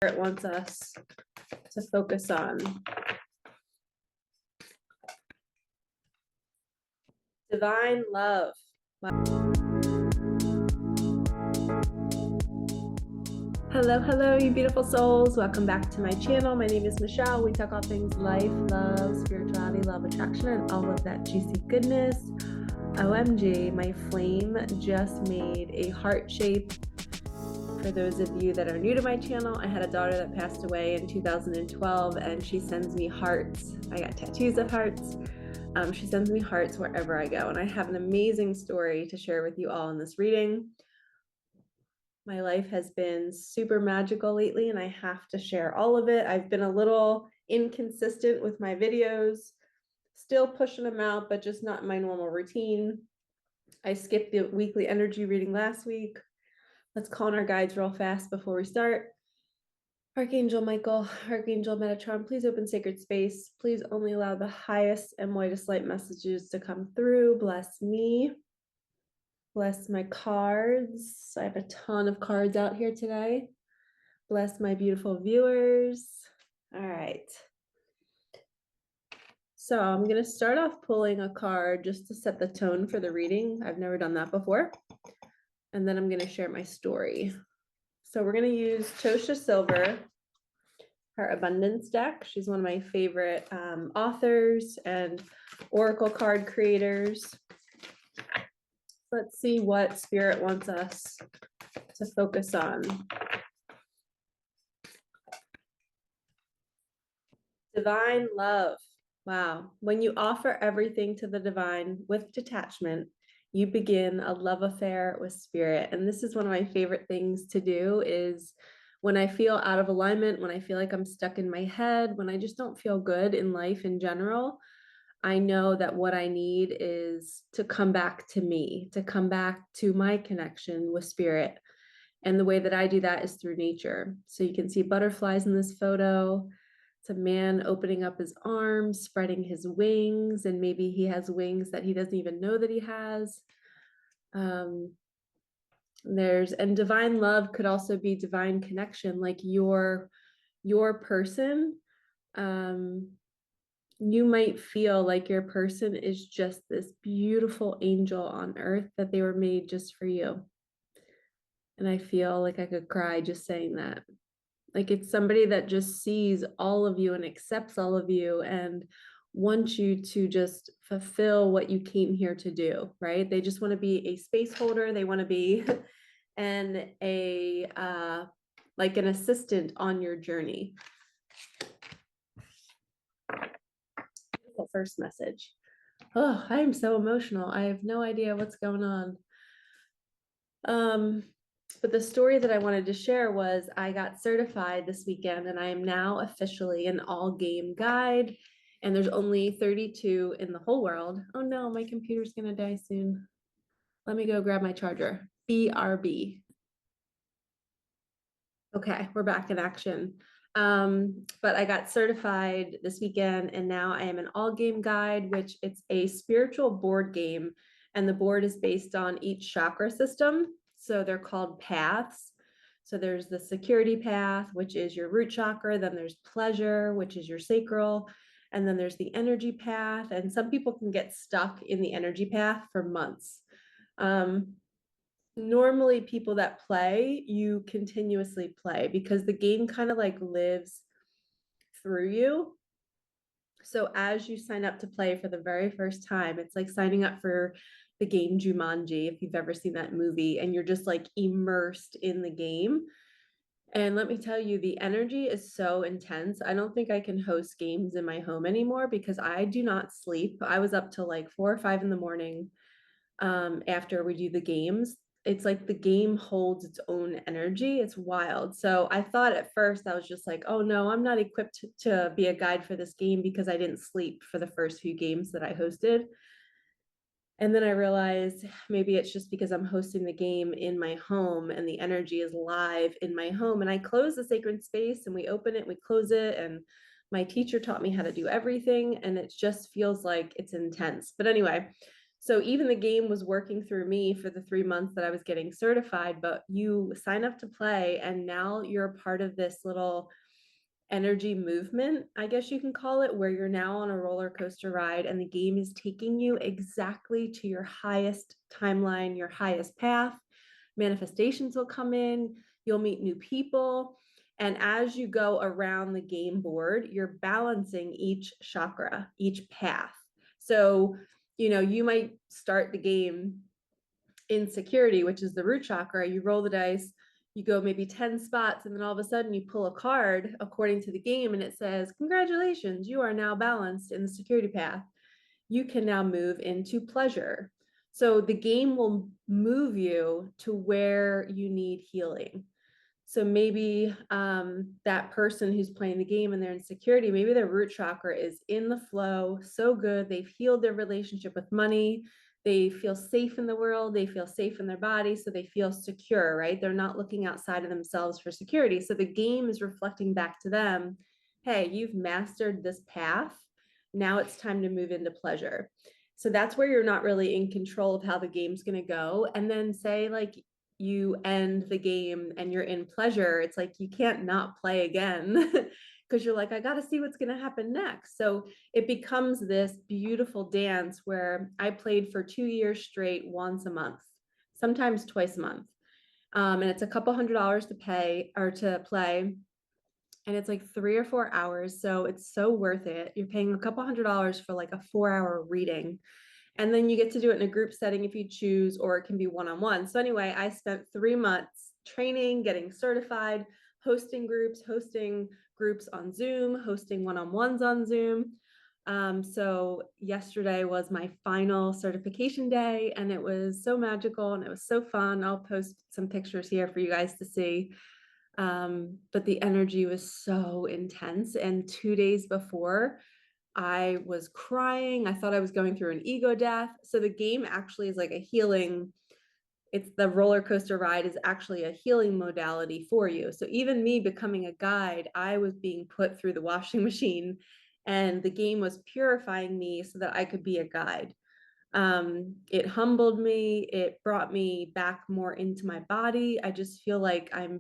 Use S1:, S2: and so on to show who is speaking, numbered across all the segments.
S1: Spirit wants us to focus on. Divine love. Hello, you beautiful souls. Welcome back to my channel. My name is Michelle. We talk all things life, love, spirituality, love, attraction, and all of that juicy goodness. OMG, my flame just made a heart shape. For those of you that are new to my channel, I had a daughter that passed away in 2012, and she sends me hearts. I got tattoos of hearts. She sends me hearts wherever I go, and I have an amazing story to share with you all in this reading. My life has been super magical lately, and I have to share all of it. I've been a little inconsistent with my videos, still pushing them out, but just not in my normal routine. I skipped the weekly energy reading last week. Let's call on our guides real fast before we start. Archangel Michael, Archangel Metatron, please open sacred space. Please only allow the highest and whitest light messages to come through. Bless me. Bless my cards. I have a ton of cards out here today. Bless my beautiful viewers. All right. So I'm going to start off pulling a card just to set the tone for the reading. I've never done that before. And then I'm going to share my story. So we're going to use Tosha Silver, her abundance deck. She's one of my favorite authors and oracle card creators. Let's see what Spirit wants us to focus on. Divine love. Wow. When you offer everything to the divine with detachment, you begin a love affair with Spirit. And this is one of my favorite things to do, is when I feel out of alignment, when I feel like I'm stuck in my head, when I just don't feel good in life in general, I know that what I need is to come back to me, to come back to my connection with Spirit. And the way that I do that is through nature. So you can see butterflies in this photo. It's a man opening up his arms, spreading his wings, and maybe he has wings that he doesn't even know that he has. And divine love could also be divine connection, like your person. You might feel like your person is just this beautiful angel on earth, that they were made just for you. And I feel like I could cry just saying that. Like, it's somebody that just sees all of you and accepts all of you and wants you to just fulfill what you came here to do, right? They just want to be a space holder. They want to be like an assistant on your journey. Beautiful first message. Oh, I am so emotional. I have no idea what's going on. But the story that I wanted to share was I got certified this weekend, and I am now officially an all game guide, and there's only 32 in the whole world. Oh no, my computer's gonna die soon. Let me go grab my charger. BRB. Okay, we're back in action. But I got certified this weekend, and now I am an all game guide, which it's a spiritual board game, and the board is based on each chakra system. So they're called paths. So there's the security path, which is your root chakra. Then there's pleasure, which is your sacral. And then there's the energy path. And some people can get stuck in the energy path for months. Normally people that play, you continuously play because the game kind of like lives through you. So as you sign up to play for the very first time, it's like signing up for the game Jumanji, if you've ever seen that movie, and you're just like immersed in the game. And let me tell you, the energy is so intense. I don't think I can host games in my home anymore because I do not sleep. I was up till like 4 or 5 in the morning after we do the games. It's like the game holds its own energy. It's wild. So I thought at first, I was just like, oh no, I'm not equipped to be a guide for this game because I didn't sleep for the first few games that I hosted. And then I realized maybe it's just because I'm hosting the game in my home and the energy is live in my home. And I close the sacred space and we open it, we close it. And my teacher taught me how to do everything. And it just feels like it's intense. But anyway, So even the game was working through me for the 3 months that I was getting certified, but you sign up to play and now you're a part of this little energy movement, I guess you can call it, where you're now on a roller coaster ride and the game is taking you exactly to your highest timeline, your highest path. Manifestations will come in, you'll meet new people. And as you go around the game board, you're balancing each chakra, each path. So, you might start the game in security, which is the root chakra. You roll the dice, you go maybe 10 spots, and then all of a sudden you pull a card according to the game and it says, congratulations, you are now balanced in the security path. You can now move into pleasure. So the game will move you to where you need healing. So maybe that person who's playing the game and they're in security, maybe their root chakra is in the flow, so good. They've healed their relationship with money. They feel safe in the world. They feel safe in their body. So they feel secure, right? They're not looking outside of themselves for security. So the game is reflecting back to them, hey, you've mastered this path. Now it's time to move into pleasure. So that's where you're not really in control of how the game's going to go. And then say, like, you end the game and you're in pleasure, it's like you can't not play again because you're like, I got to see what's going to happen next. So it becomes this beautiful dance where I played for 2 years straight, once a month, sometimes twice a month. And it's a couple $100 to pay or to play. And it's like 3 or 4 hours. So it's so worth it. You're paying a couple $100 for like a 4 hour reading. And then you get to do it in a group setting if you choose, or it can be one-on-one. So anyway, I spent 3 months training, getting certified, hosting groups on Zoom, hosting one-on-ones on Zoom. So yesterday was my final certification day and it was so magical and it was so fun. I'll post some pictures here for you guys to see. But the energy was so intense. And 2 days before, I was crying. I thought I was going through an ego death. So the game actually is like a healing. It's the roller coaster ride is actually a healing modality for you. So even me becoming a guide, I was being put through the washing machine and the game was purifying me so that I could be a guide. It humbled me. It brought me back more into my body. I just feel like I've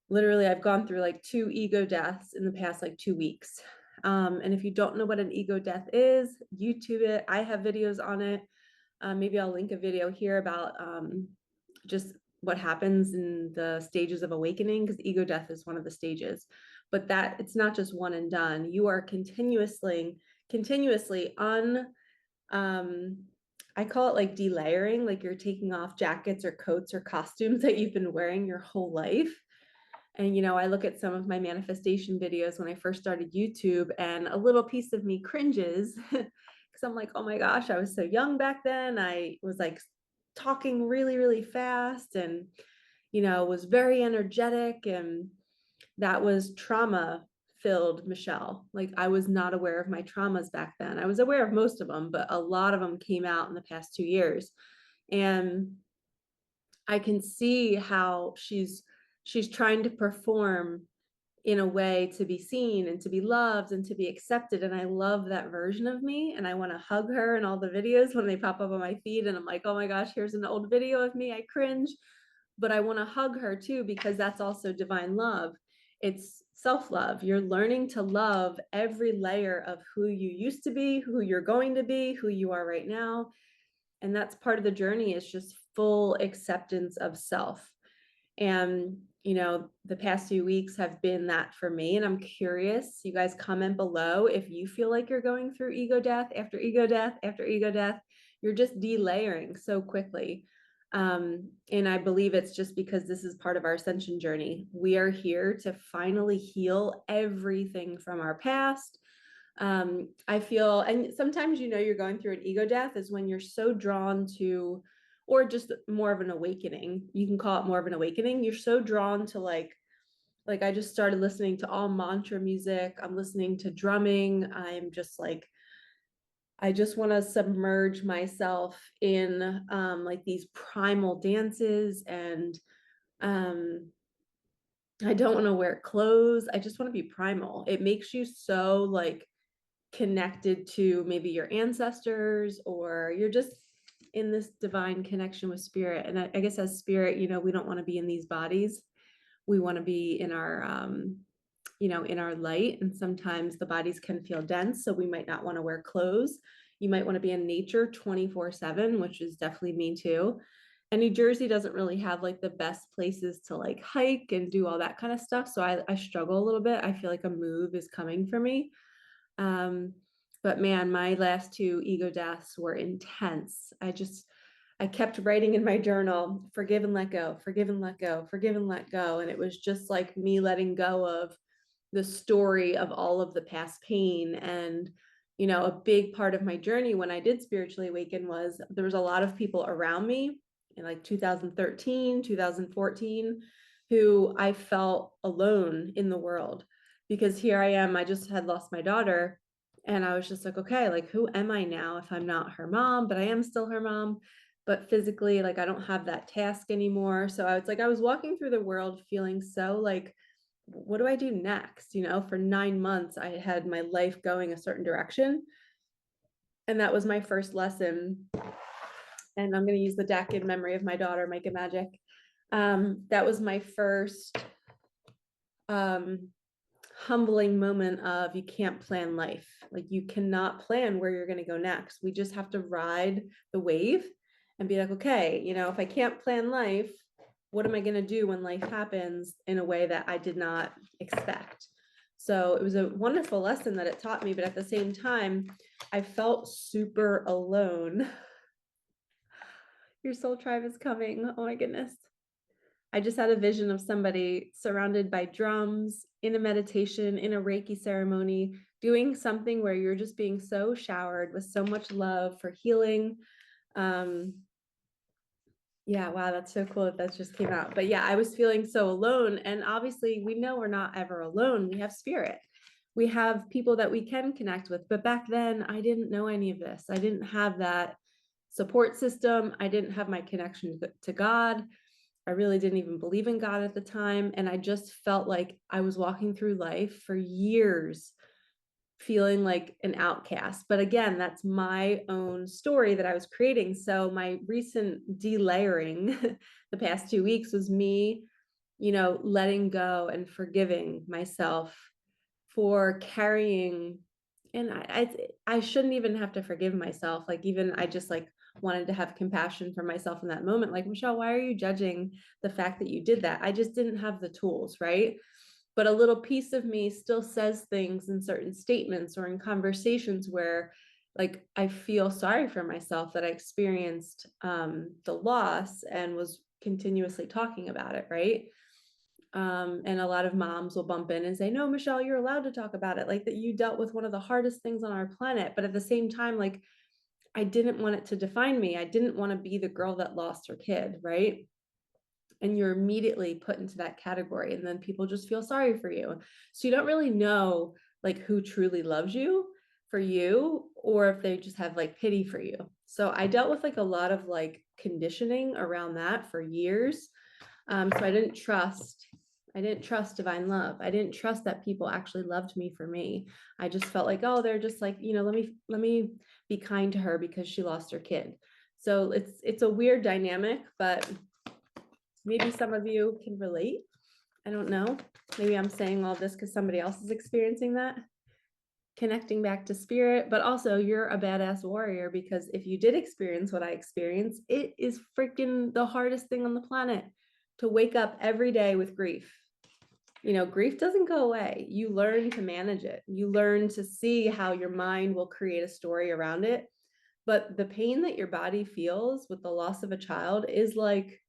S1: gone through like 2 ego deaths in the past like 2 weeks. And if you don't know what an ego death is, YouTube it. I have videos on it. Maybe I'll link a video here about just what happens in the stages of awakening, because ego death is one of the stages. But that it's not just one and done. You are continuously I call it like delayering, like you're taking off jackets or coats or costumes that you've been wearing your whole life. And, I look at some of my manifestation videos when I first started YouTube and a little piece of me cringes because I'm like, oh my gosh, I was so young back then. I was like talking really, really fast and, was very energetic. And that was trauma filled Michelle. Like I was not aware of my traumas back then. I was aware of most of them, but a lot of them came out in the past 2 years. And I can see how she's trying to perform in a way to be seen and to be loved and to be accepted. And I love that version of me. And I want to hug her in all the videos when they pop up on my feed. And I'm like, oh my gosh, here's an old video of me. I cringe. But I want to hug her too, because that's also divine love. It's self-love. You're learning to love every layer of who you used to be, who you're going to be, who you are right now. And that's part of the journey, is just full acceptance of self. And, the past few weeks have been that for me. And I'm curious, you guys comment below if you feel like you're going through ego death after ego death after ego death. You're just delayering so quickly. And I believe it's just because this is part of our ascension journey. We are here to finally heal everything from our past. I feel, and sometimes, you're going through an ego death is when you're so drawn to, or just more of an awakening. You can call it more of an awakening. You're so drawn to like I just started listening to all mantra music. I'm listening to drumming. I'm just like, I just want to submerge myself in like these primal dances. And I don't want to wear clothes. I just want to be primal. It makes you so like connected to maybe your ancestors, or you're just in this divine connection with spirit. And I guess as spirit, you know, we don't want to be in these bodies. We want to be in our, you know, in our light. And sometimes the bodies can feel dense. So we might not want to wear clothes. You might want to be in nature 24/7, which is definitely me too. And New Jersey doesn't really have like the best places to like hike and do all that kind of stuff. So I struggle a little bit. I feel like a move is coming for me. Um, but man, my last two ego deaths were intense. I kept writing in my journal, forgive and let go, forgive and let go, forgive and let go. And it was just like me letting go of the story of all of the past pain. And, you know, a big part of my journey when I did spiritually awaken was there was a lot of people around me in like 2013, 2014, who I felt alone in the world because here I am, I just had lost my daughter. And I was just like, okay, like, who am I now if I'm not her mom? But I am still her mom. But physically, like, I don't have that task anymore. So I was like, I was walking through the world feeling so like, what do I do next? You know, for 9 months, I had my life going a certain direction. And that was my first lesson. And I'm going to use the deck in memory of my daughter, Micah Magic. That was my first humbling moment of you can't plan life. Like you cannot plan where you're going to go next. We just have to ride the wave and be like, okay, you know, if I can't plan life, what am I going to do when life happens in a way that I did not expect? So it was a wonderful lesson that it taught me, but at the same time, I felt super alone. Your soul tribe is coming. Oh my goodness. I just had a vision of somebody surrounded by drums in a meditation, in a Reiki ceremony, doing something where you're just being so showered with so much love for healing. Yeah, wow, that's so cool that just came out. But yeah, I was feeling so alone. And obviously, we know we're not ever alone. We have spirit. We have people that we can connect with. But back then, I didn't know any of this. I didn't have that support system. I didn't have my connection to God. I really didn't even believe in God at the time. And I just felt like I was walking through life for years feeling like an outcast. But again, that's my own story that I was creating. So my recent delayering the past 2 weeks was me, you know, letting go and forgiving myself for carrying. And I shouldn't even have to forgive myself. Like even I just like wanted to have compassion for myself in that moment. Like, Michelle, why are you judging the fact that you did that? I just didn't have the tools, right? But a little piece of me still says things in certain statements or in conversations where like I feel sorry for myself that I experienced the loss and was continuously talking about it, right? And a lot of moms will bump in and say, no, Michelle, you're allowed to talk about it, like that you dealt with one of the hardest things on our planet. But at the same time, like I didn't want it to define me. I didn't want to be the girl that lost her kid, right? And you're immediately put into that category, and then people just feel sorry for you. So you don't really know like who truly loves you for you, or if they just have like pity for you. So I dealt with like a lot of like conditioning around that for years. So I didn't trust divine love. I didn't trust that people actually loved me for me. I just felt like, oh, they're just like, you know, let me be kind to her because she lost her kid. So it's a weird dynamic, but maybe some of you can relate. I don't know. Maybe I'm saying all this because somebody else is experiencing that. Connecting back to spirit, but also you're a badass warrior because if you did experience what I experienced, it is freaking the hardest thing on the planet to wake up every day with grief. You know, grief doesn't go away. You learn to manage it. You learn to see how your mind will create a story around it. But the pain that your body feels with the loss of a child is like,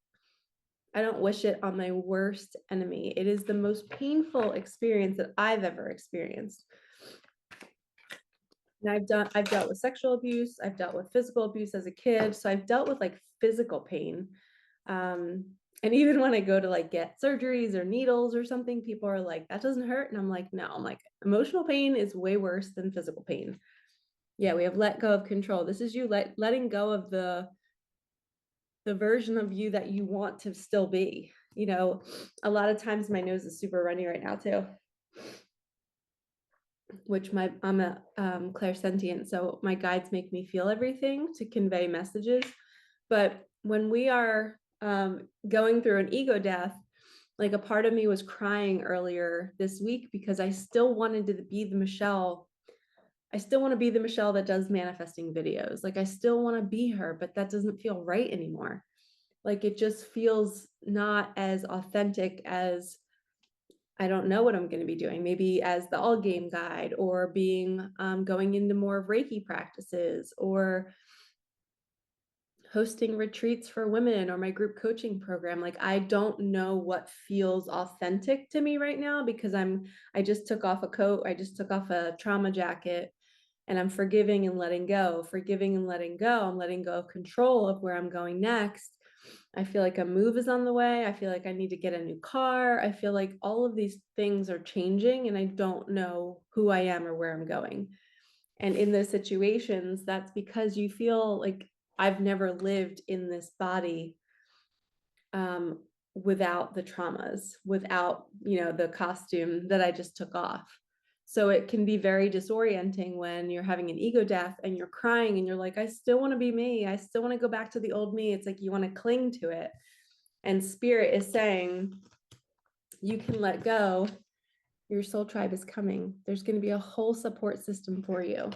S1: I don't wish it on my worst enemy. It is the most painful experience that I've ever experienced. And I've dealt with sexual abuse. I've dealt with physical abuse as a kid. So I've dealt with like physical pain. And even when I go to like get surgeries or needles or something, people are like, that doesn't hurt. And I'm like, no, I'm like, emotional pain is way worse than physical pain. Yeah, we have let go of control. This is you letting go of the version of you that you want to still be. You know, a lot of times my nose is super runny right now too, which I'm a clairsentient, so my guides make me feel everything to convey messages. But when we are going through an ego death, like a part of me was crying earlier this week because I still wanted to be the Michelle. I still want to be the Michelle that does manifesting videos. Like I still want to be her, but that doesn't feel right anymore. Like it just feels not as authentic as I don't know what I'm going to be doing. Maybe as the all game guide, or being going into more Reiki practices, or hosting retreats for women, or my group coaching program. Like I don't know what feels authentic to me right now because I just took off a coat, I just took off a trauma jacket, and I'm forgiving and letting go, forgiving and letting go. I'm letting go of control of where I'm going next. I feel like a move is on the way. I feel like I need to get a new car. I feel like all of these things are changing and I don't know who I am or where I'm going. And in those situations, that's because you feel like I've never lived in this body without the traumas, without, the costume that I just took off. So it can be very disorienting when you're having an ego death and you're crying and you're like, I still want to be me. I still want to go back to the old me. It's like you want to cling to it. And spirit is saying, you can let go. Your soul tribe is coming. There's going to be a whole support system for you.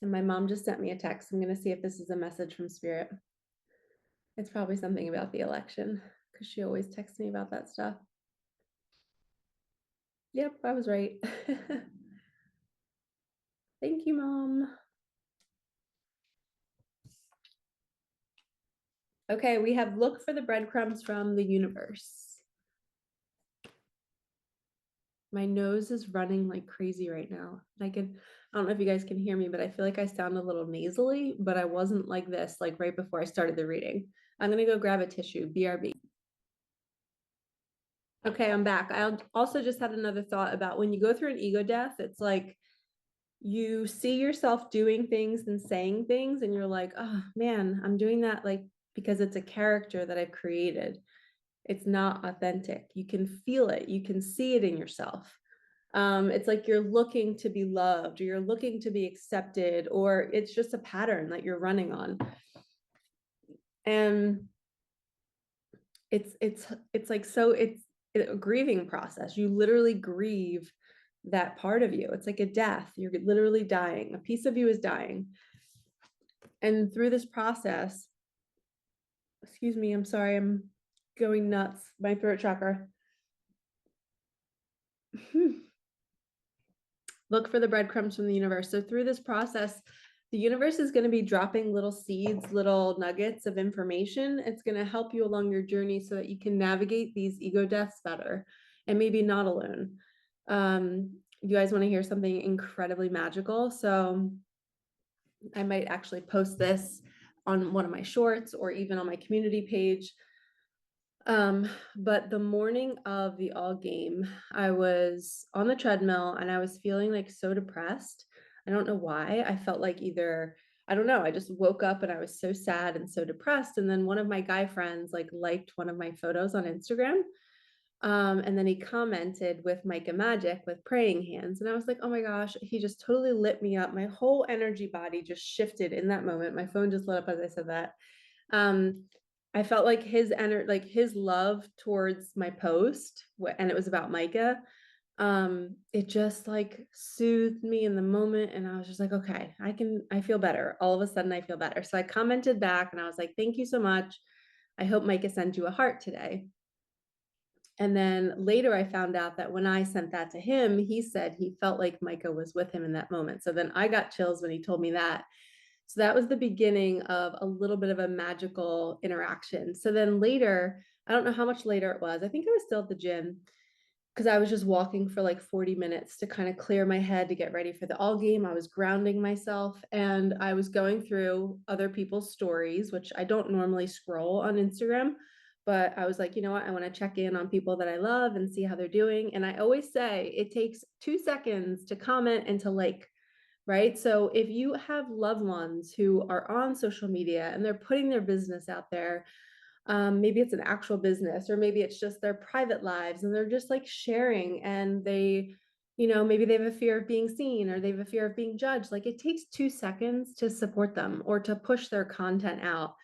S1: And my mom just sent me a text. I'm going to see if this is a message from spirit. It's probably something about the election because she always texts me about that stuff. Yep, I was right. Thank you, Mom. Okay, we have look for the breadcrumbs from the universe. My nose is running like crazy right now. I don't know if you guys can hear me, but I feel like I sound a little nasally, but I wasn't like this like right before I started the reading. I'm gonna go grab a tissue, BRB. Okay, I'm back. I also just had another thought about when you go through an ego death, it's like you see yourself doing things and saying things, and you're like, oh man, I'm doing that like because it's a character that I've created. It's not authentic. You can feel it, you can see it in yourself. It's like you're looking to be loved, or you're looking to be accepted, or it's just a pattern that you're running on. And it's like, so it's a grieving process. You literally grieve that part of you. It's like a death. You're literally dying. A piece of you is dying. And through this process, excuse me, I'm sorry, I'm going nuts. My throat chakra. Look for the breadcrumbs from the universe. So through this process, the universe is going to be dropping little seeds, little nuggets of information. It's going to help you along your journey so that you can navigate these ego deaths better and maybe not alone. You guys want to hear something incredibly magical? So I might actually post this on one of my shorts or even on my community page. But the morning of the all game, I was on the treadmill and I was feeling like so depressed. I don't know why. I felt like either, I don't know, I just woke up and I was so sad and so depressed. And then one of my guy friends like liked one of my photos on Instagram. And then he commented with Micah Magic with praying hands. And I was like, oh my gosh, he just totally lit me up. My whole energy body just shifted in that moment. My phone just lit up as I said that. I felt like like his love towards my post, and it was about Micah. It just like soothed me in the moment. And I was just like, okay, I feel better. All of a sudden I feel better. So I commented back and I was like, thank you so much. I hope Micah sends you a heart today. And then later I found out that when I sent that to him, he said he felt like Micah was with him in that moment. So then I got chills when he told me that. So that was the beginning of a little bit of a magical interaction. So then later, I don't know how much later it was. I think I was still at the gym because I was just walking for like 40 minutes to kind of clear my head to get ready for the all game. I was grounding myself and I was going through other people's stories, which I don't normally scroll on Instagram. But I was like, you know what? I want to check in on people that I love and see how they're doing. And I always say it takes 2 seconds to comment and to like, right? So if you have loved ones who are on social media and they're putting their business out there, maybe it's an actual business or maybe it's just their private lives and they're just like sharing and maybe they have a fear of being seen or they have a fear of being judged. Like it takes 2 seconds to support them or to push their content out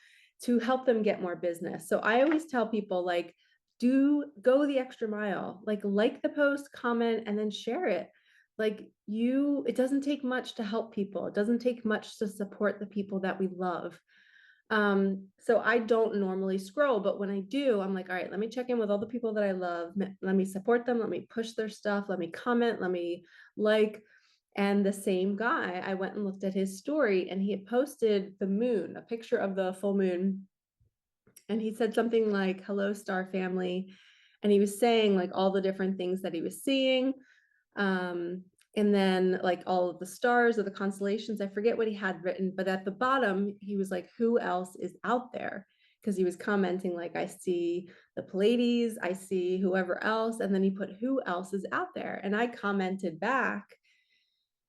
S1: to help them get more business. So I always tell people like, do go the extra mile, like the post, comment, and then share it. It doesn't take much to help people. It doesn't take much to support the people that we love. So I don't normally scroll, but when I do, I'm like, all right, let me check in with all the people that I love. Let me support them. Let me push their stuff. Let me comment. Let me like. And the same guy, I went and looked at his story and he had posted the moon, a picture of the full moon. And he said something like, hello, star family. And he was saying like all the different things that he was seeing. Um, and then like all of the stars or the constellations, I forget what he had written, but at the bottom, he was like, who else is out there? Because he was commenting, like, I see the Pleiades, I see whoever else. And then he put, who else is out there? And I commented back,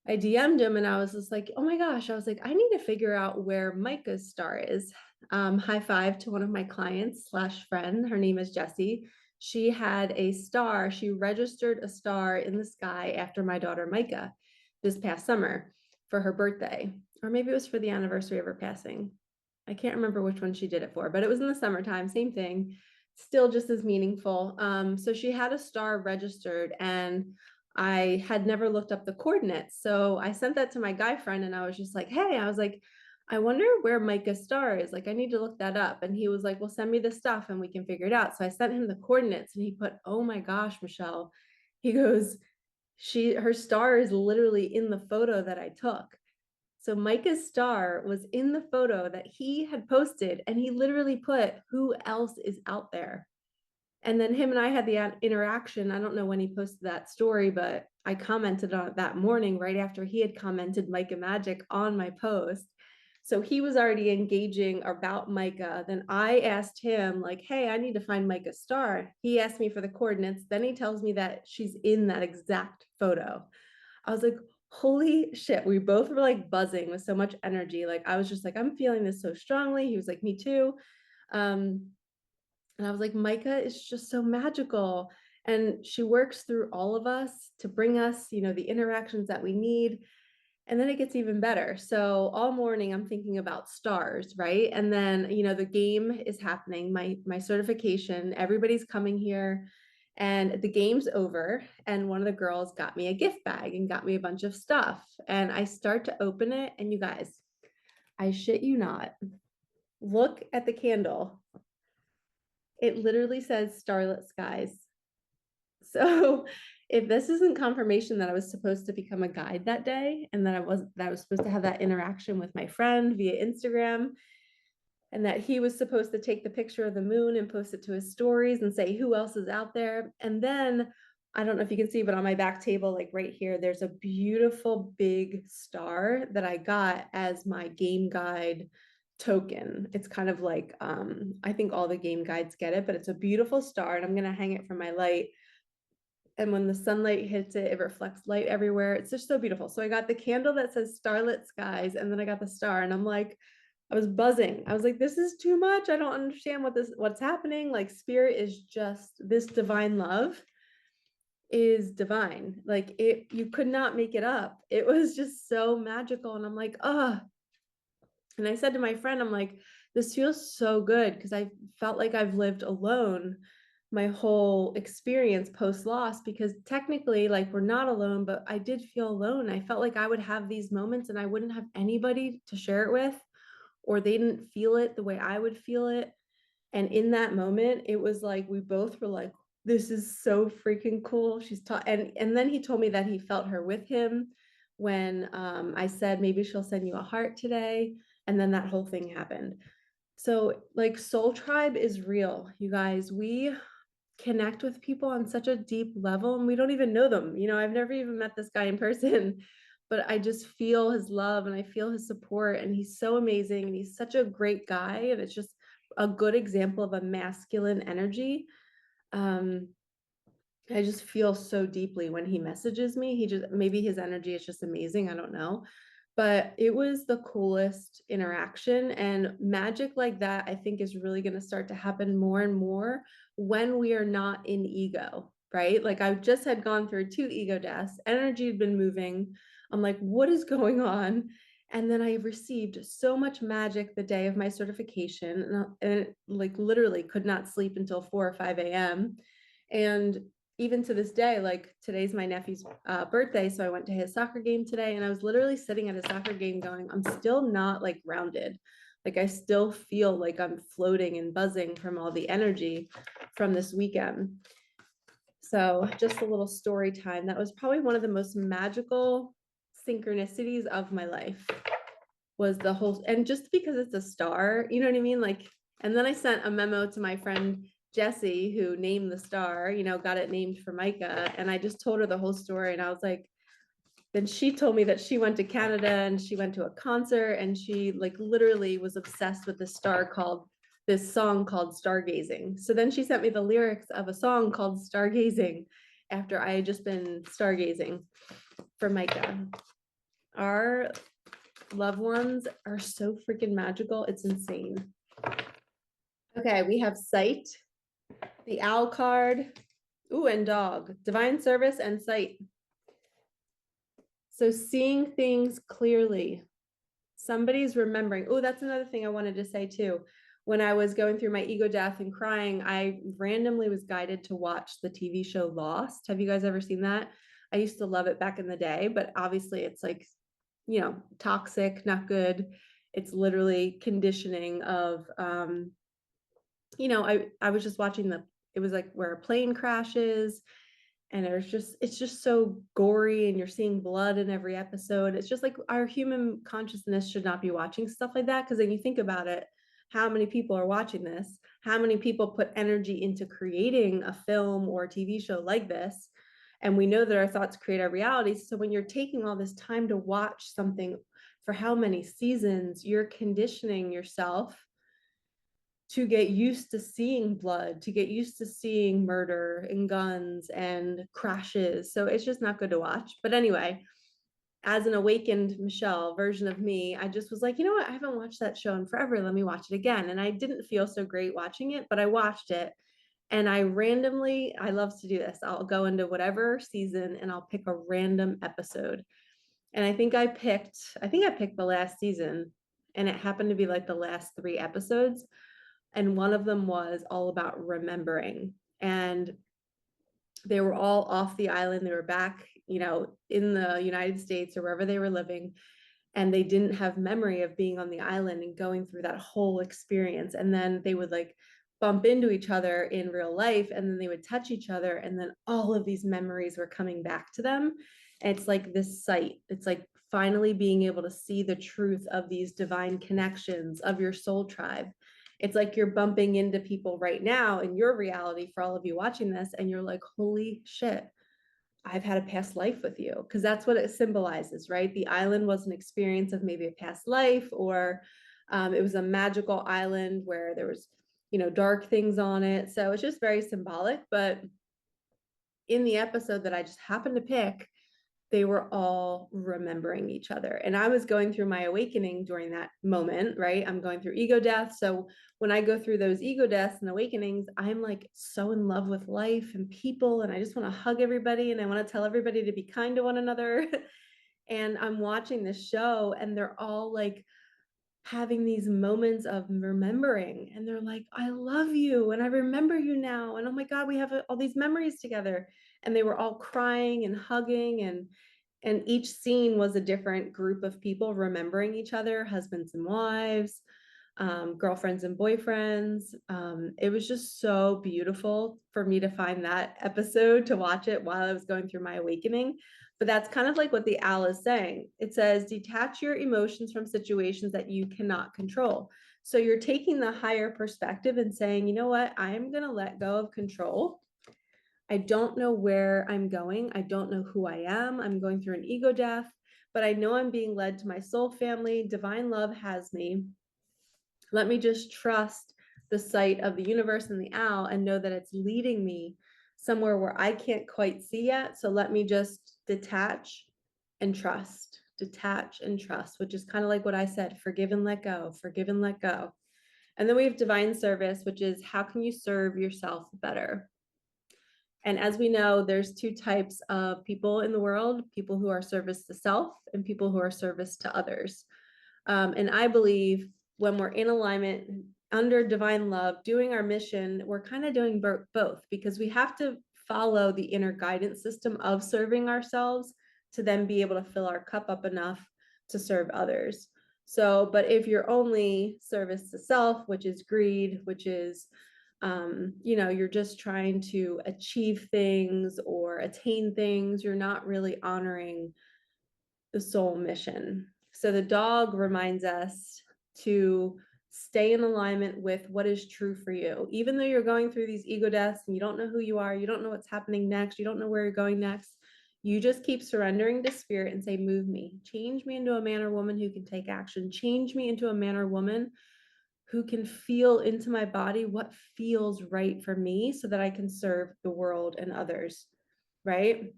S1: I DM'd him and I was just like, oh my gosh, I was like, I need to figure out where Micah's star is. High five to one of my clients slash friend. Her name is Jessie. She had a star. She registered a star in the sky after my daughter Micah this past summer for her birthday, or maybe it was for the anniversary of her passing. I can't remember which one she did it for, but it was in the summertime, same thing, still just as meaningful. So she had a star registered and I had never looked up the coordinates. So I sent that to my guy friend and I was just like, hey, I was like, I wonder where Micah's star is. Like, I need to look that up. And he was like, well, send me the stuff and we can figure it out. So I sent him the coordinates and he put, oh my gosh, Michelle. He goes, her star is literally in the photo that I took. So Micah's star was in the photo that he had posted and he literally put, who else is out there? And then him and I had the interaction. I don't know when he posted that story, but I commented on it that morning right after he had commented Micah Magic on my post. So he was already engaging about Micah. Then I asked him, like, hey, I need to find Micah's star. He asked me for the coordinates. Then he tells me that she's in that exact photo. I was like, holy shit. We both were like buzzing with so much energy. Like, I was just like, I'm feeling this so strongly. He was like, me too. And I was like, Micah is just so magical. And she works through all of us to bring us, the interactions that we need. And then it gets even better. So all morning I'm thinking about stars, right? And then, the game is happening, my certification, everybody's coming here and the game's over. And one of the girls got me a gift bag and got me a bunch of stuff. And I start to open it. And you guys, I shit you not, look at the candle. It literally says starlit skies. So if this isn't confirmation that I was supposed to become a guide that day and that I was supposed to have that interaction with my friend via Instagram and that he was supposed to take the picture of the moon and post it to his stories and say who else is out there. And then I don't know if you can see, but on my back table, like right here, there's a beautiful big star that I got as my game guide token. It's kind of like, I think all the game guides get it, but it's a beautiful star and I'm going to hang it from my light. And when the sunlight hits it, it reflects light everywhere. It's just so beautiful. So I got the candle that says starlit skies and then I got the star and I'm like, I was buzzing. I was like, this is too much. I don't understand what's happening. Like spirit is just this divine love is divine. Like you could not make it up. It was just so magical. And I'm like, oh, and I said to my friend, I'm like, this feels so good because I felt like I've lived alone my whole experience post loss because technically like we're not alone, but I did feel alone. I felt like I would have these moments and I wouldn't have anybody to share it with, or they didn't feel it the way I would feel it. And in that moment, it was like we both were like, this is so freaking cool. She's taught and then he told me that he felt her with him when I said maybe she'll send you a heart today. And then that whole thing happened. So like Soul Tribe is real, you guys. We connect with people on such a deep level and we don't even know them. I've never even met this guy in person, but I just feel his love and I feel his support and he's so amazing and he's such a great guy and it's just a good example of a masculine energy. I just feel so deeply when he messages me. Maybe his energy is just amazing. I don't know. But it was the coolest interaction. And magic like that, I think, is really going to start to happen more and more when we are not in ego. right? Like I just had gone through 2 ego deaths, energy had been moving. I'm like, what is going on? And then I received so much magic the day of my certification, and like literally could not sleep until 4 or 5 a.m. And even to this day, like today's my nephew's birthday, so I went to his soccer game today, and I was literally sitting at a soccer game going, I'm still not like grounded. Like I still feel like I'm floating and buzzing from all the energy from this weekend. So just a little story time. That was probably one of the most magical synchronicities of my life, was the whole, and just because it's a star, you know what I mean? Like, and then I sent a memo to my friend Jessie, who named the star, got it named for Micah. And I just told her the whole story. And I was like, then she told me that she went to Canada and she went to a concert, and she like literally was obsessed with this song called Stargazing. So then she sent me the lyrics of a song called Stargazing after I had just been stargazing for Micah. Our loved ones are so freaking magical. It's insane. Okay, we have sight, the owl card, ooh, and dog, divine service and sight. So seeing things clearly, somebody's remembering. Oh, that's another thing I wanted to say too. When I was going through my ego death and crying, I randomly was guided to watch the TV show Lost. Have you guys ever seen that? I used to love it back in the day, but obviously it's like, toxic, not good. It's literally conditioning of, I was just watching it was like where a plane crashes, and it's just so gory, and you're seeing blood in every episode. It's just like our human consciousness should not be watching stuff like that, because then you think about it, how many people are watching this, how many people put energy into creating a film or a TV show like this, and we know that our thoughts create our realities. So when you're taking all this time to watch something for how many seasons, you're conditioning yourself to get used to seeing blood, to get used to seeing murder and guns and crashes. So it's just not good to watch. But anyway, as an awakened Michelle version of me, I just was like, you know what? I haven't watched that show in forever. Let me watch it again. And I didn't feel so great watching it, but I watched it. And I love to do this. I'll go into whatever season and I'll pick a random episode. And I think I picked the last season, and it happened to be like the last 3 episodes, and one of them was all about remembering. And they were all off the island. They were back, in the United States or wherever they were living, and they didn't have memory of being on the island and going through that whole experience. And then they would like bump into each other in real life, and then they would touch each other, and then all of these memories were coming back to them. And it's like this sight. It's like finally being able to see the truth of these divine connections of your soul tribe. It's like you're bumping into people right now in your reality, for all of you watching this, and you're like, holy shit, I've had a past life with you. Because that's what it symbolizes, right? The island was an experience of maybe a past life, or it was a magical island where there was, dark things on it. So it's just very symbolic. But in the episode that I just happened to pick, they were all remembering each other. And I was going through my awakening during that moment, right? I'm going through ego death. So when I go through those ego deaths and awakenings, I'm like so in love with life and people. And I just want to hug everybody. And I want to tell everybody to be kind to one another. And I'm watching this show, and they're all like having these moments of remembering, and they're like, I love you and I remember you now, and oh my god, we have all these memories together. And they were all crying and hugging, and each scene was a different group of people remembering each other, husbands and wives, girlfriends and boyfriends. It was just so beautiful for me to find that episode, to watch it while I was going through my awakening. But that's kind of like what the owl is saying. It says, detach your emotions from situations that you cannot control. So you're taking the higher perspective and saying, you know what? I'm going to let go of control. I don't know where I'm going. I don't know who I am. I'm going through an ego death, but I know I'm being led to my soul family. Divine love has me. Let me just trust the sight of the universe and the owl, and know that it's leading me somewhere where I can't quite see yet. So let me just detach and trust, which is kind of like what I said, forgive and let go, forgive and let go. And then we have divine service, which is how can you serve yourself better? And as we know, there's two types of people in the world, people who are service to self and people who are service to others. And I believe when we're in alignment under divine love, doing our mission, we're kind of doing both, because we have to follow the inner guidance system of serving ourselves to then be able to fill our cup up enough to serve others. So, but if you're only service to self, which is greed, which is you're just trying to achieve things or attain things, you're not really honoring the soul mission. So the dog reminds us to stay in alignment with what is true for you. Even though you're going through these ego deaths and you don't know who you are, you don't know what's happening next, you don't know where you're going next, you just keep surrendering to spirit and say, move me, change me into a man or woman who can take action, change me into a man or woman who can feel into my body what feels right for me so that I can serve the world and others, right?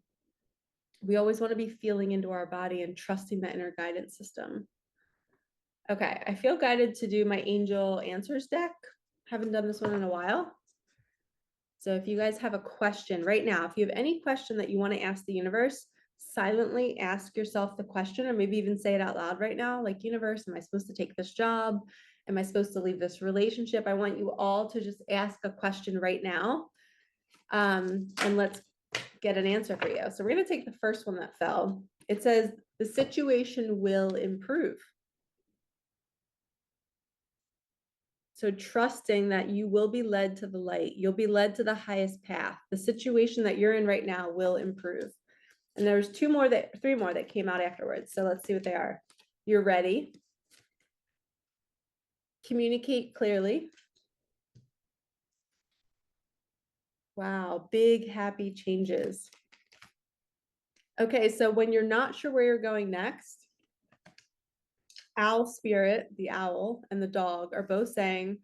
S1: We always want to be feeling into our body and trusting that inner guidance system. Okay, I feel guided to do my angel answers deck. Haven't done this one in a while. So if you guys have a question right now, if you have any question that you want to ask the universe, silently ask yourself the question, or maybe even say it out loud right now, like, universe, am I supposed to take this job? Am I supposed to leave this relationship? I want you all to just ask a question right now. And let's get an answer for you. So we're going to take the first one that fell. It says, the situation will improve. So trusting that you will be led to the light, you'll be led to the highest path. The situation that you're in right now will improve. And there's three more that came out afterwards. So let's see what they are. You're ready. Communicate clearly. Wow, big happy changes. Okay, so when you're not sure where you're going next, owl spirit, the owl, and the dog are both saying,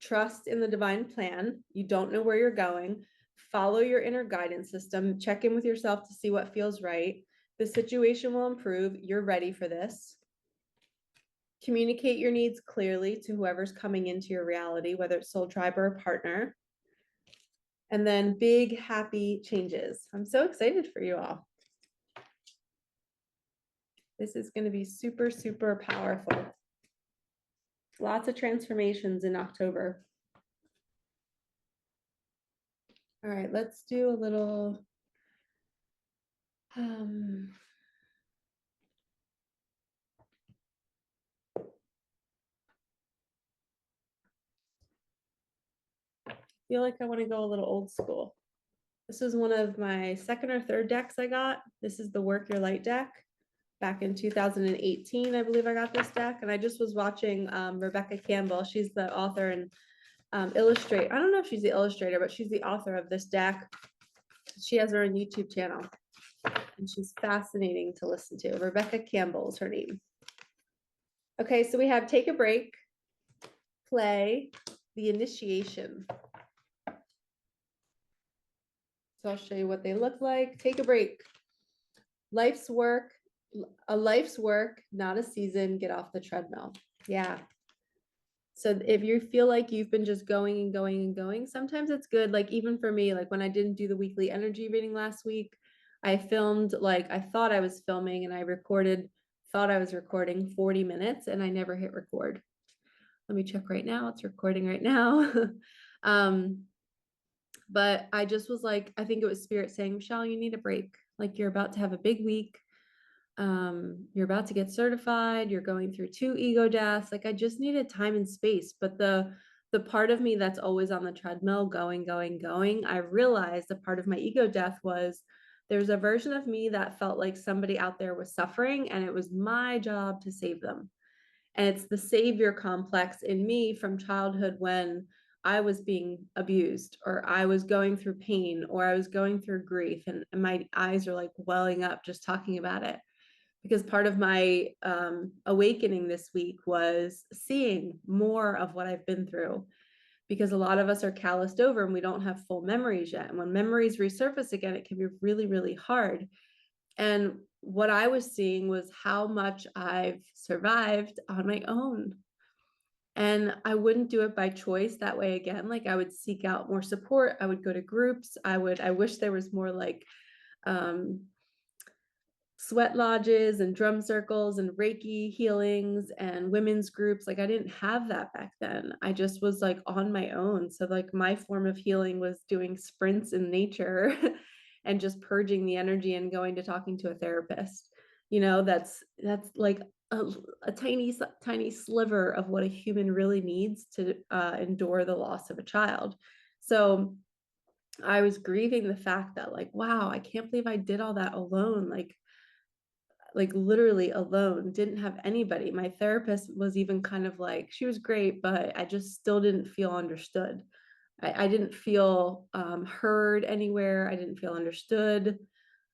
S1: trust in the divine plan. You don't know where you're going. Follow your inner guidance system. Check in with yourself to see what feels right. The situation will improve. You're ready for this. Communicate your needs clearly to whoever's coming into your reality, whether it's soul tribe or a partner. And then big happy changes. I'm so excited for you all. This is going to be super, super powerful. Lots of transformations in October. All right, let's do a little feel like I want to go a little old school. This is one of my second or third decks I got. This is the Work Your Light deck. Back in 2018, I believe I got this deck. And I just was watching Rebecca Campbell. She's the author and illustrator. I don't know if she's the illustrator, but she's the author of this deck. She has her own YouTube channel. And she's fascinating to listen to. Rebecca Campbell is her name. Okay, so we have take a break, play, the initiation. So I'll show you what they look like. Take a break. Life's work, a life's work, not a season. Get off the treadmill. Yeah. So if you feel like you've been just going and going and going, sometimes it's good. Like even for me, like when I didn't do the weekly energy reading last week, I filmed, like I thought I was filming and I thought I was recording 40 minutes and I never hit record. Let me check right now. It's recording right now. But I just was like, I think it was spirit saying, Michelle, you need a break. Like you're about to have a big week. You're about to get certified. You're going through 2 ego deaths. Like I just needed time and space. But the part of me that's always on the treadmill, going, I realized the part of my ego death was there's a version of me that felt like somebody out there was suffering and it was my job to save them. And it's the savior complex in me from childhood when I was being abused or I was going through pain or I was going through grief and my eyes are like welling up just talking about it. Because part of my awakening this week was seeing more of what I've been through. Because a lot of us are calloused over and we don't have full memories yet. And when memories resurface again, it can be really, really hard. And what I was seeing was how much I've survived on my own. And I wouldn't do it by choice that way again. Like I would seek out more support. I would go to groups. I wish there was more like um, sweat lodges and drum circles and Reiki healings and women's groups. Like I didn't have that back then. I just was like on my own. So like my form of healing was doing sprints in nature and just purging the energy and going to talking to a therapist. That's like a tiny sliver of what a human really needs to endure the loss of a child. So I was grieving the fact that like, wow, I can't believe I did all that alone. Like literally alone, didn't have anybody. My therapist was even kind of like, she was great, but I just still didn't feel understood. I didn't feel heard anywhere. I didn't feel understood.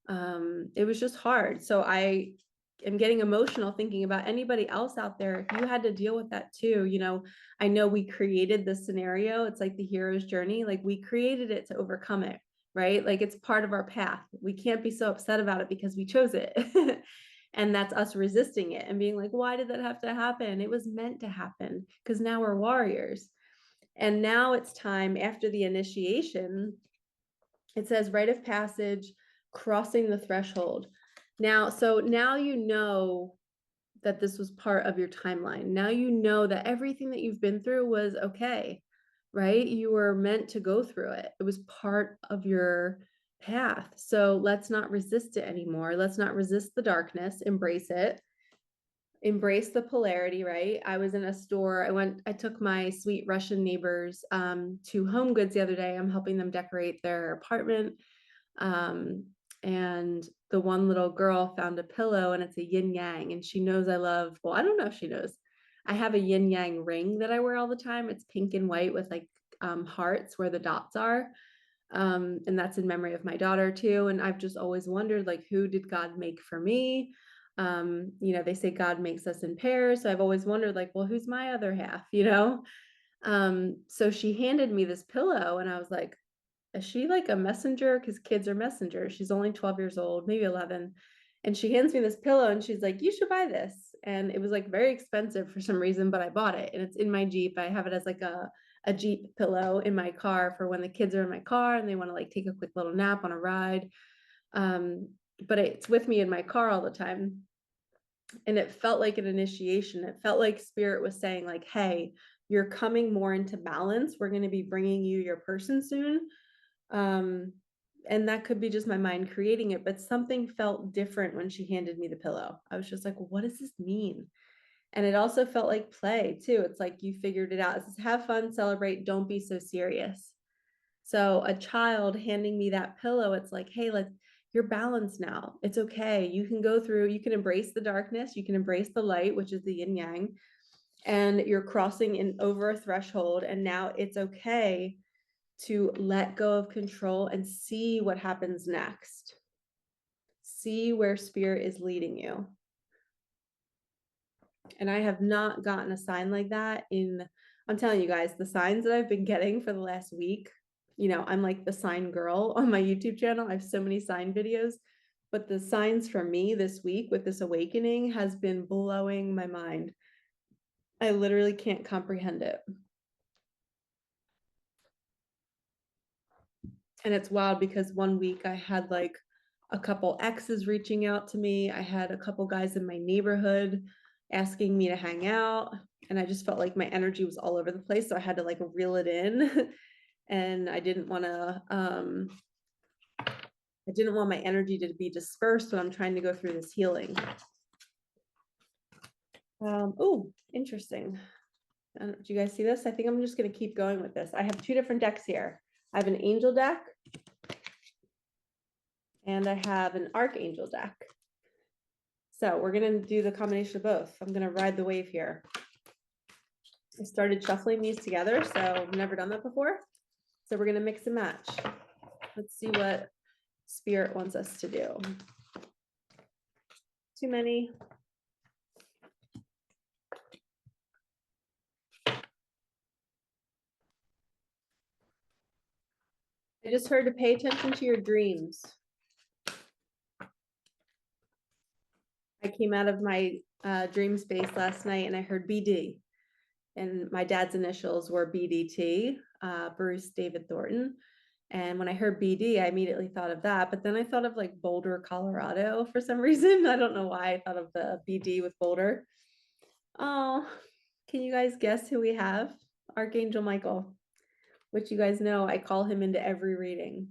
S1: It was just hard. So I am getting emotional thinking about anybody else out there. If you had to deal with that too, I know we created this scenario. It's like the hero's journey. Like we created it to overcome it, right? Like it's part of our path. We can't be so upset about it because we chose it. And that's us resisting it and being like, why did that have to happen? It was meant to happen because now we're warriors. And now it's time after the initiation. It says rite of passage, crossing the threshold. Now you know that this was part of your timeline. Now you know that everything that you've been through was okay, right? You were meant to go through it. It was part of your path. So let's not resist it anymore. Let's not resist the darkness, embrace it. Embrace the polarity, right? I was in a store. I took my sweet Russian neighbors to Home Goods the other day. I'm helping them decorate their apartment. And the one little girl found a pillow and it's a yin yang. And she knows well, I don't know if she knows. I have a yin yang ring that I wear all the time. It's pink and white with like hearts where the dots are. And that's in memory of my daughter too. And I've just always wondered, like, who did God make for me? They say God makes us in pairs. So I've always wondered, like, well, who's my other half? So she handed me this pillow and I was like, is she like a messenger? Because kids are messengers. She's only 12 years old, maybe 11. And she hands me this pillow and she's like, you should buy this. And it was like very expensive for some reason, but I bought it and it's in my Jeep. I have it as like a Jeep pillow in my car for when the kids are in my car and they want to like take a quick little nap on a ride. But it's with me in my car all the time. And it felt like an initiation. It felt like spirit was saying like, hey, you're coming more into balance. We're going to be bringing you your person soon. And that could be just my mind creating it, but something felt different when she handed me the pillow. I was just like, what does this mean? And it also felt like play too. It's like you figured it out. It says, have fun, celebrate, don't be so serious. So a child handing me that pillow, it's like, hey, you're balanced now. It's okay. You can go through, you can embrace the darkness, you can embrace the light, which is the yin yang, and you're crossing in over a threshold. And now it's okay to let go of control and see what happens next. See where spirit is leading you. And I have not gotten a sign like that I'm telling you guys, the signs that I've been getting for the last week, I'm like the sign girl on my YouTube channel. I have so many sign videos, but the signs for me this week with this awakening has been blowing my mind. I literally can't comprehend it. And it's wild because one week I had like a couple exes reaching out to me. I had a couple guys in my neighborhood asking me to hang out. And I just felt like my energy was all over the place. So I had to like reel it in. And I didn't want my energy to be dispersed when I'm trying to go through this healing. Oh, interesting. Do you guys see this? I think I'm just going to keep going with this. I have two different decks here. I have an angel deck and I have an archangel deck. So we're going to do the combination of both. I'm going to ride the wave here. I started shuffling these together, so I've never done that before. So we're going to mix and match. Let's see what spirit wants us to do. Too many. I just heard to pay attention to your dreams. I came out of my dream space last night and I heard BD. and my dad's initials were BDT, Bruce David Thornton. And when I heard BD, I immediately thought of that. But then I thought of like Boulder, Colorado for some reason. I don't know why I thought of the BD with Boulder. Oh, can you guys guess who we have? Archangel Michael, which you guys know I call him into every reading.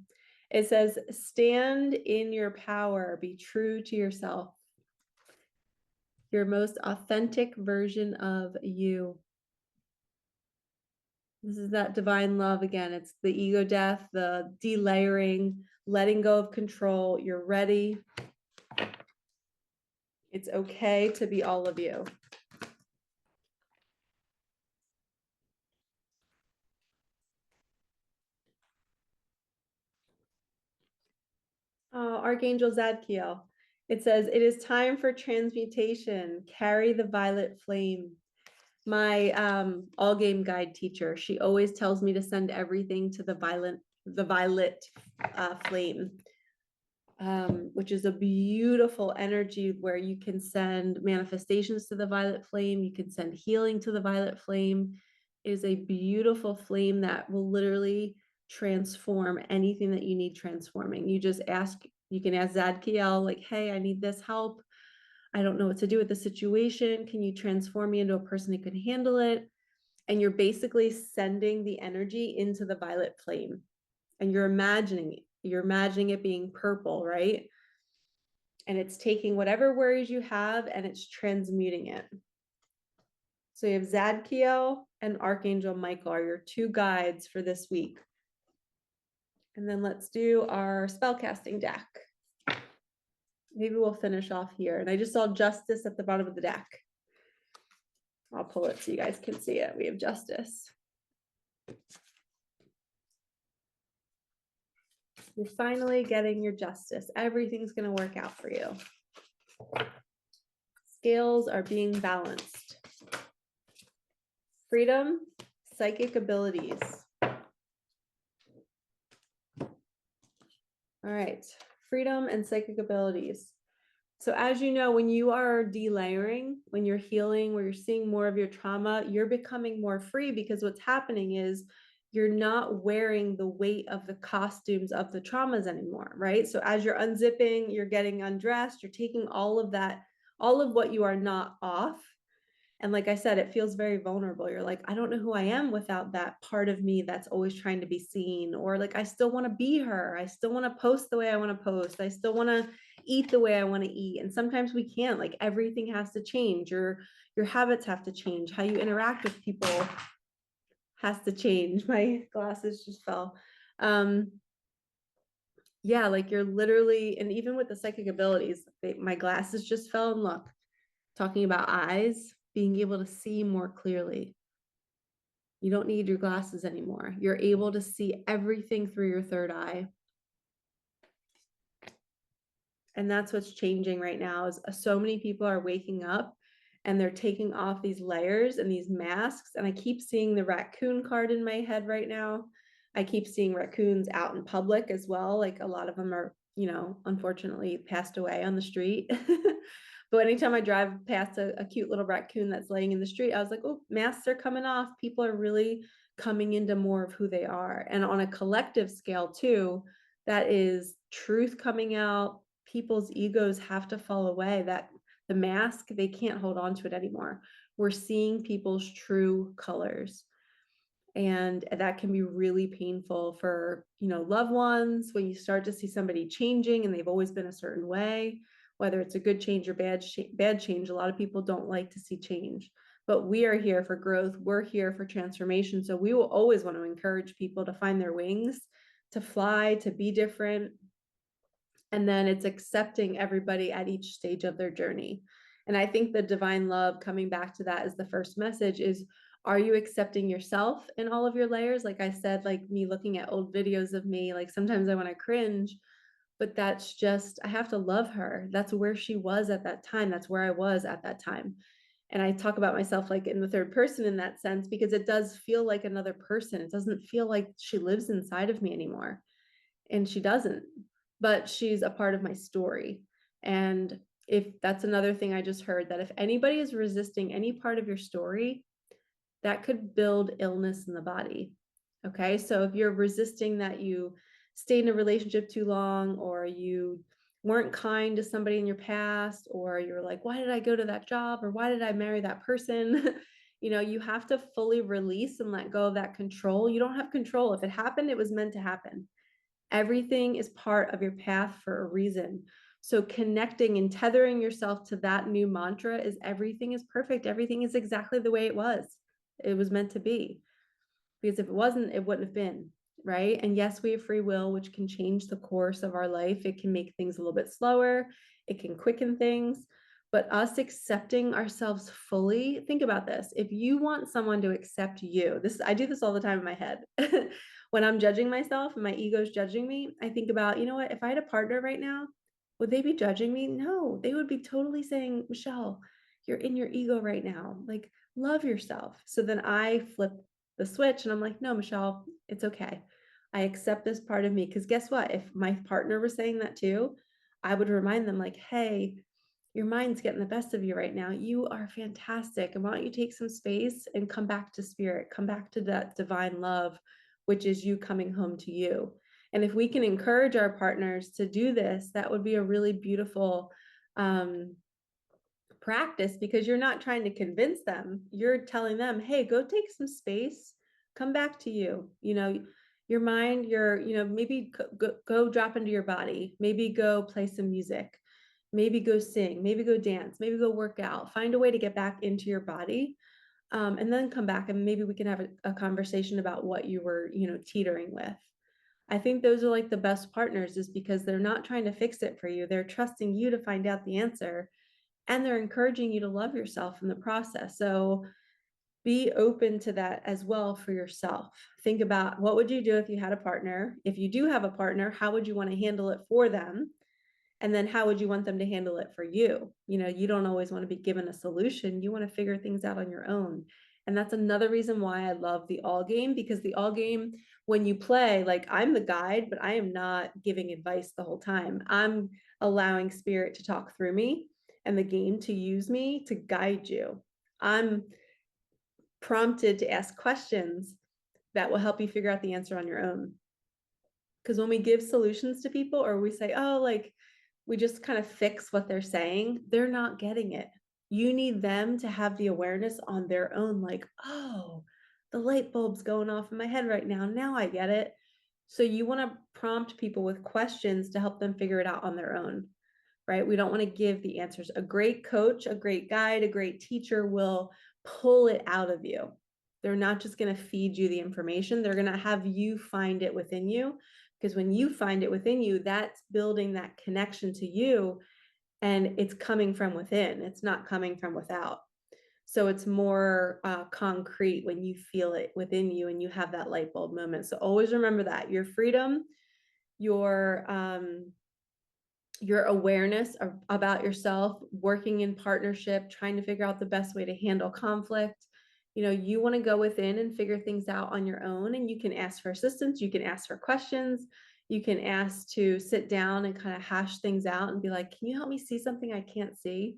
S1: It says, stand in your power, be true to yourself, your most authentic version of you. This is that divine love again. It's the ego death, the delayering, letting go of control. You're ready. It's okay to be all of you. Archangel Zadkiel. It says, it is time for transmutation. Carry the violet flame. My all game guide teacher, she always tells me to send everything to the violet flame, which is a beautiful energy where you can send manifestations to the violet flame. You can send healing to the violet flame. It is a beautiful flame that will literally transform anything that you need transforming. You just ask, you can ask Zadkiel, like, hey, I need this help. I don't know what to do with the situation. Can you transform me into a person who can handle it? And you're basically sending the energy into the violet flame. And you're imagining it being purple, right? And it's taking whatever worries you have and it's transmuting it. So you have Zadkiel and Archangel Michael are your two guides for this week. And then let's do our spellcasting deck. Maybe we'll finish off here. And I just saw Justice at the bottom of the deck. I'll pull it so you guys can see it. We have Justice. You're finally getting your justice. Everything's going to work out for you. Scales are being balanced. Freedom, psychic abilities. All right, freedom and psychic abilities. So as you know, when you are delayering, when you're healing, where you're seeing more of your trauma, you're becoming more free because what's happening is you're not wearing the weight of the costumes of the traumas anymore, right? So as you're unzipping, you're getting undressed, you're taking all of that, all of what you are not off. And like I said, it feels very vulnerable. You're like, I don't know who I am without that part of me that's always trying to be seen. Or like, I still want to be her. I still want to post the way I want to post. I still want to eat the way I want to eat. And sometimes we can't, like everything has to change. Your habits have to change. How you interact with people has to change. My glasses just fell. Yeah, like you're literally, and even with the psychic abilities, my glasses just fell and look, talking about eyes, being able to see more clearly. You don't need your glasses anymore. You're able to see everything through your third eye. And that's what's changing right now is so many people are waking up and they're taking off these layers and these masks. And I keep seeing the raccoon card in my head right now. I keep seeing raccoons out in public as well. Like a lot of them are, unfortunately passed away on the street. But anytime I drive past a cute little raccoon that's laying in the street, I was like, oh, masks are coming off. People are really coming into more of who they are. And on a collective scale too, that is truth coming out. People's egos have to fall away. That the mask, they can't hold on to it anymore. We're seeing people's true colors. And that can be really painful for, loved ones when you start to see somebody changing and they've always been a certain way, whether it's a good change or bad change. A lot of people don't like to see change, but we are here for growth. We're here for transformation. So we will always want to encourage people to find their wings, to fly, to be different. And then it's accepting everybody at each stage of their journey. And I think the divine love, coming back to that, is the first message is, are you accepting yourself in all of your layers? Like I said, like me looking at old videos of me, like sometimes I want to cringe, but that's just, I have to love her. That's where she was at that time. That's where I was at that time. And I talk about myself like in the third person in that sense, because it does feel like another person. It doesn't feel like she lives inside of me anymore. And she doesn't, but she's a part of my story. And if that's another thing I just heard, that if anybody is resisting any part of your story, that could build illness in the body. Okay. So if you're resisting that you stayed in a relationship too long, or you weren't kind to somebody in your past, or you're like, why did I go to that job? Or why did I marry that person? You have to fully release and let go of that control. You don't have control. If it happened, it was meant to happen. Everything is part of your path for a reason. So connecting and tethering yourself to that new mantra is everything is perfect. Everything is exactly the way it was. It was meant to be. Because if it wasn't, it wouldn't have been, right? And yes, we have free will, which can change the course of our life. It can make things a little bit slower. It can quicken things. But us accepting ourselves fully, think about this. If you want someone to accept you, I do this all the time in my head. When I'm judging myself and my ego's judging me, I think about, you know what, if I had a partner right now, would they be judging me? No, they would be totally saying, Michelle, you're in your ego right now. Like, love yourself. So then I flip the switch and I'm like, no, Michelle, it's okay. I accept this part of me. Because guess what? If my partner was saying that too, I would remind them, like, hey, your mind's getting the best of you right now. You are fantastic. And why don't you take some space and come back to spirit, come back to that divine love, which is you coming home to you. And if we can encourage our partners to do this, that would be a really beautiful practice, because you're not trying to convince them. You're telling them, hey, go take some space, come back to you. Your mind, maybe go drop into your body, maybe go play some music, maybe go sing, maybe go dance, maybe go work out, find a way to get back into your body. And then come back and maybe we can have a conversation about what you were, teetering with. I think those are like the best partners, is because they're not trying to fix it for you. They're trusting you to find out the answer, and they're encouraging you to love yourself in the process. So be open to that as well for yourself. Think about, what would you do if you had a partner? If you do have a partner, how would you want to handle it for them? And then how would you want them to handle it for you? You don't always want to be given a solution. You want to figure things out on your own. And that's another reason why I love the all game, because the all game, when you play, like, I'm the guide, but I am not giving advice the whole time. I'm allowing spirit to talk through me and the game to use me to guide you. I'm prompted to ask questions that will help you figure out the answer on your own. Because when we give solutions to people, or we say, oh, like, we just kind of fix what they're saying, they're not getting it. You need them to have the awareness on their own, like, oh, the light bulb's going off in my head right now. Now I get it. So you want to prompt people with questions to help them figure it out on their own, right? We don't want to give the answers. A great coach, a great guide, a great teacher will pull it out of you. They're not just going to feed you the information. They're going to have you find it within you, because when you find it within you, that's building that connection to you, and it's coming from within. It's not coming from without. So it's more concrete when you feel it within you and you have that light bulb moment. So always remember that your freedom, your awareness about yourself, working in partnership, trying to figure out the best way to handle conflict. You want to go within and figure things out on your own, and you can ask for assistance. You can ask for questions. You can ask to sit down and kind of hash things out and be like, can you help me see something I can't see?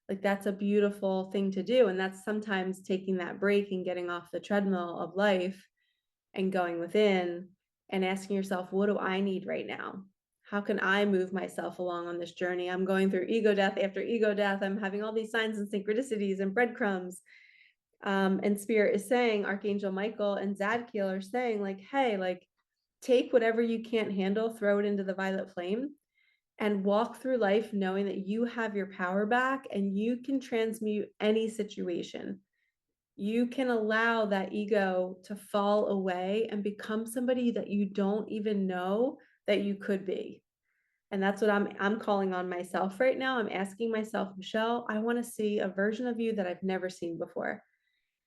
S1: Like, that's a beautiful thing to do. And that's sometimes taking that break and getting off the treadmill of life and going within and asking yourself, what do I need right now? How can I move myself along on this journey? I'm going through ego death after ego death. I'm having all these signs and synchronicities and breadcrumbs. And Spirit is saying, Archangel Michael and Zadkiel are saying, like, hey, like, take whatever you can't handle, throw it into the violet flame, and walk through life knowing that you have your power back and you can transmute any situation. You can allow that ego to fall away and become somebody that you don't even know that you could be. And that's what I'm calling on myself right now. I'm asking myself, Michelle, I want to see a version of you that I've never seen before,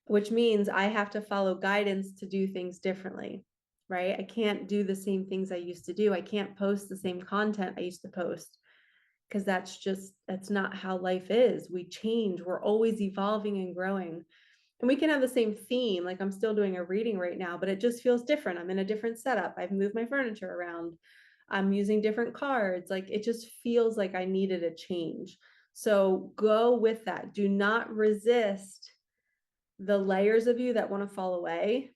S1: which means I have to follow guidance to do things differently, right? I can't do the same things I used to do. I can't post the same content I used to post, because that's not how life is. We change. We're always evolving and growing. And we can have the same theme. Like, I'm still doing a reading right now, but it just feels different. I'm in a different setup. I've moved my furniture around. I'm using different cards. Like, it just feels like I needed a change. So go with that. Do not resist the layers of you that want to fall away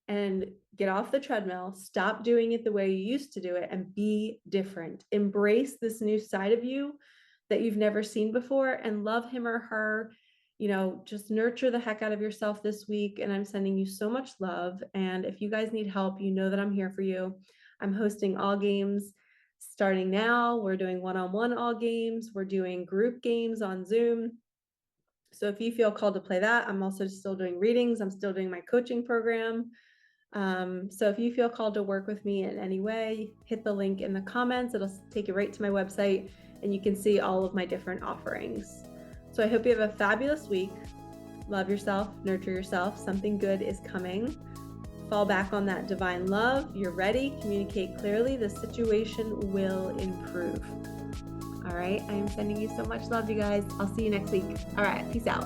S1: and get off the treadmill, stop doing it the way you used to do it, and be different. Embrace this new side of you that you've never seen before and love him or her. Just nurture the heck out of yourself this week. And I'm sending you so much love. And if you guys need help, you know that I'm here for you. I'm hosting all games starting now. We're doing one-on-one all games. We're doing group games on Zoom. So if you feel called to play that, I'm also still doing readings. I'm still doing my coaching program. So if you feel called to work with me in any way, hit the link in the comments. It'll take you right to my website and you can see all of my different offerings. So I hope you have a fabulous week. Love yourself, nurture yourself. Something good is coming. Fall back on that divine love. You're ready. Communicate clearly. The situation will improve. All right. I am sending you so much love, you guys. I'll see you next week. All right. Peace out.